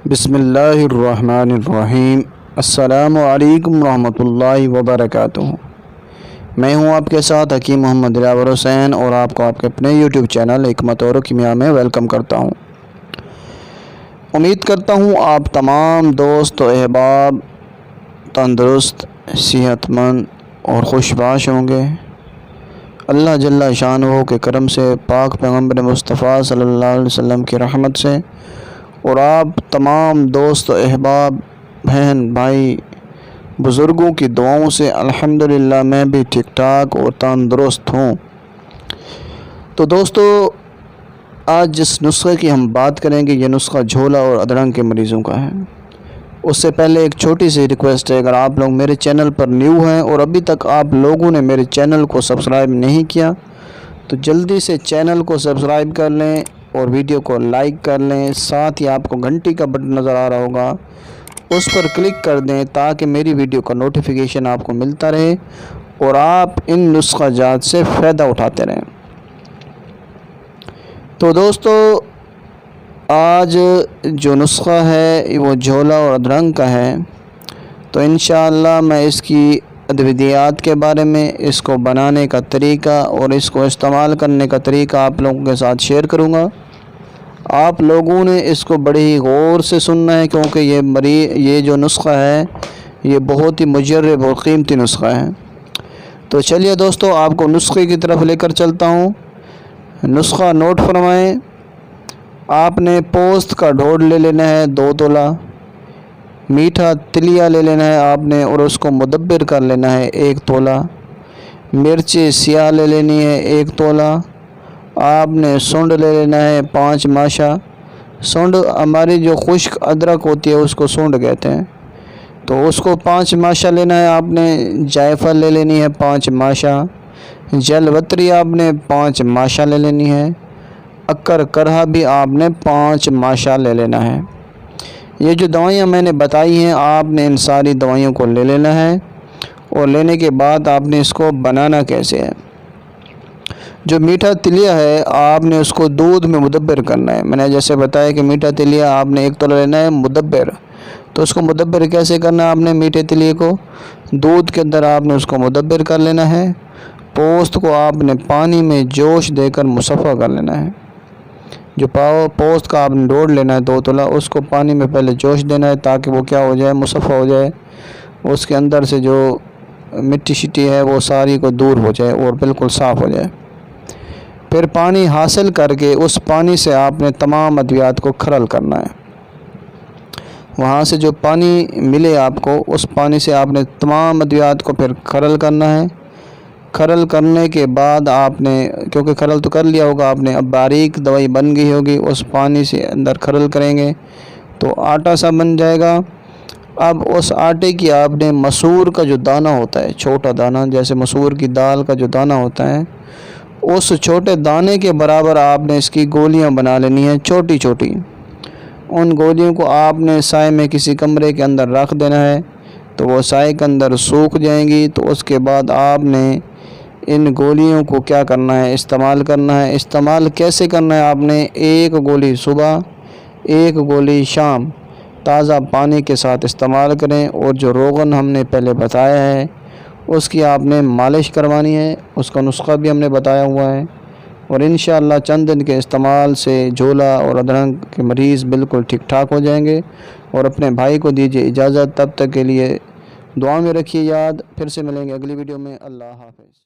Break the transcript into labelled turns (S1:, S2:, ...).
S1: بسم اللہ الرحمن الرحیم۔ السلام علیکم ورحمۃ اللہ وبرکاتہ۔ میں ہوں آپ کے ساتھ حکیم محمد دلاور حسین، اور آپ کو آپ کے اپنے یوٹیوب چینل حکمت اور کیمیا میں ویلکم کرتا ہوں۔ امید کرتا ہوں آپ تمام دوست و احباب تندرست، صحت مند اور خوش باش ہوں گے۔ اللہ جل شانہ کے کرم سے، پاک پیغمبر مصطفیٰ صلی اللہ علیہ وسلم کی رحمت سے، اور آپ تمام دوست و احباب، بہن بھائی، بزرگوں کی دعاؤں سے الحمدللہ میں بھی ٹھیک ٹھاک اور تندرست ہوں۔ تو دوستو، آج جس نسخے کی ہم بات کریں گے، یہ نسخہ جھولا اور ادرنگ کے مریضوں کا ہے۔ اس سے پہلے ایک چھوٹی سی ریکویسٹ ہے، اگر آپ لوگ میرے چینل پر نیو ہیں اور ابھی تک آپ لوگوں نے میرے چینل کو سبسکرائب نہیں کیا، تو جلدی سے چینل کو سبسکرائب کر لیں اور ویڈیو کو لائک کر لیں۔ ساتھ ہی آپ کو گھنٹی کا بٹن نظر آ رہا ہوگا، اس پر کلک کر دیں تاکہ میری ویڈیو کا نوٹیفیکیشن آپ کو ملتا رہے اور آپ ان نسخہ جات سے فائدہ اٹھاتے رہیں۔ تو دوستو، آج جو نسخہ ہے وہ جھولا اور ادرنگ کا ہے۔ تو انشاءاللہ میں اس کی ادویات کے بارے میں، اس کو بنانے کا طریقہ اور اس کو استعمال کرنے کا طریقہ آپ لوگوں کے ساتھ شیئر کروں گا۔ آپ لوگوں نے اس کو بڑی ہی غور سے سننا ہے، کیونکہ یہ جو نسخہ ہے یہ بہت ہی مجرب اور قیمتی نسخہ ہے۔ تو چلیے دوستو، آپ کو نسخے کی طرف لے کر چلتا ہوں۔ نسخہ نوٹ فرمائیں۔ آپ نے پوست کا ڈھوڑ لے لینا ہے 2 تولہ، میٹھا تلیا لے لینا ہے آپ نے اور اس کو مدبر کر لینا ہے 1 تولہ، مرچی سیاہ لے لینی ہے 1 تولہ، آپ نے سونڈ لے لینا ہے 5 ماشا۔ سونڈ ہماری جو خشک ادرک ہوتی ہے اس کو سونڈ کہتے ہیں، تو اس کو 5 ماشا لینا ہے آپ نے۔ جائفل لے لینی ہے 5 ماشا، جل وتری آپ نے 5 ماشا لے لینی ہے، اکر کرہا بھی آپ نے 5 ماشا لے لینا ہے۔ یہ جو دوائیاں میں نے بتائی ہیں، آپ نے ان ساری دوائیوں کو لے لینا ہے، اور لینے کے بعد آپ نے اس کو بنانا کیسے ہے۔ جو میٹھا تلیا ہے آپ نے اس کو دودھ میں مدبر کرنا ہے۔ میں نے جیسے بتایا کہ میٹھا تلیا آپ نے 1 تولہ لینا ہے مدبر، تو اس کو مدبر کیسے کرنا ہے؟ آپ نے میٹھے تلیے کو دودھ کے اندر آپ نے اس کو مدبر کر لینا ہے۔ پوست کو آپ نے پانی میں جوش دے کر مصفہ کر لینا ہے۔ جو پوست کا آپ نے ڈھوڑ لینا ہے 2 تولہ، اس کو پانی میں پہلے جوش دینا ہے تاکہ وہ کیا ہو جائے، مصفہ ہو جائے، اس کے اندر سے جو مٹی شٹی ہے وہ ساری کو دور ہو جائے اور بالکل صاف ہو جائے۔ پھر پانی حاصل کر کے اس پانی سے آپ نے تمام ادویات کو کھرل کرنا ہے۔ وہاں سے جو پانی ملے آپ کو، اس پانی سے آپ نے تمام ادویات کو پھر کھرل کرنا ہے۔ کھرل کرنے کے بعد آپ نے، کیونکہ کھرل تو کر لیا ہوگا آپ نے، اب باریک دوائی بن گئی ہوگی، اس پانی سے اندر کھرل کریں گے تو آٹا سا بن جائے گا۔ اب اس آٹے کی آپ نے مسور کا جو دانہ ہوتا ہے، چھوٹا دانہ، جیسے مسور کی دال کا جو دانہ ہوتا ہے، اس چھوٹے دانے کے برابر آپ نے اس کی گولیاں بنا لینی ہیں، چھوٹی چھوٹی۔ ان گولیوں کو آپ نے سائے میں کسی کمرے کے اندر رکھ دینا ہے، تو وہ سائے کے اندر سوکھ جائیں گی۔ تو اس کے بعد آپ نے ان گولیوں کو کیا کرنا ہے، استعمال کرنا ہے۔ استعمال کیسے کرنا ہے؟ آپ نے 1 گولی صبح، 1 گولی شام تازہ پانی کے ساتھ استعمال کریں، اور جو روغن ہم نے پہلے بتایا ہے اس کی آپ نے مالش کروانی ہے، اس کا نسخہ بھی ہم نے بتایا ہوا ہے، اور انشاءاللہ چند دن کے استعمال سے جھولا اور ادرنگ کے مریض بالکل ٹھیک ٹھاک ہو جائیں گے۔ اور اپنے بھائی کو دیجیے اجازت، تب تک کے لیے دعا میں رکھیے یاد۔ پھر سے ملیں گے اگلی ویڈیو میں۔ اللہ حافظ۔